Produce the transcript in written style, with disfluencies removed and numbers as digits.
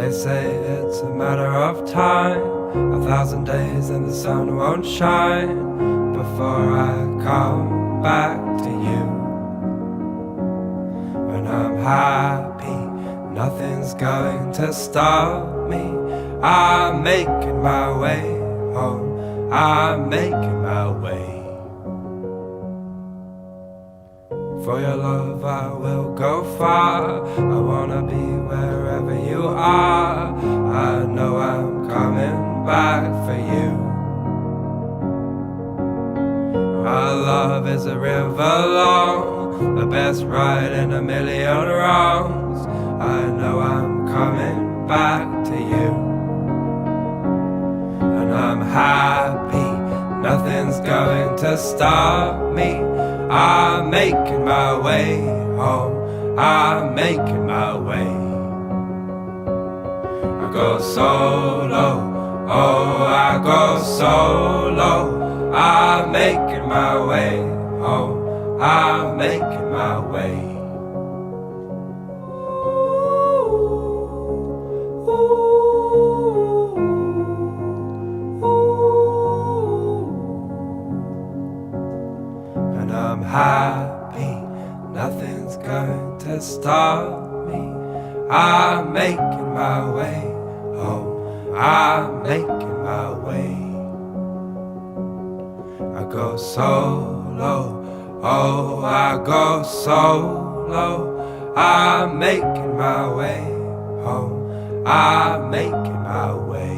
They say it's a matter of time, 1,000 days and the sun won't shine before I come back to you. When I'm happy, nothing's going to stop me. I'm making my way home, I'm making my way. For your love I will go far, I wanna be wherever you are. I know I'm coming back for you. Our love is a river long, the best ride in a million wrongs. I know I'm coming back to you. And I'm happy, nothing's going to stop me. I'm making my way home, I'm making my way. I go solo, oh I go solo. I'm making my way home, I'm making my way. And I'm happy, nothing's going to stop me. I'm making my way home, I'm making my way. I go solo, oh I go solo. I'm making my way home, I'm making my way.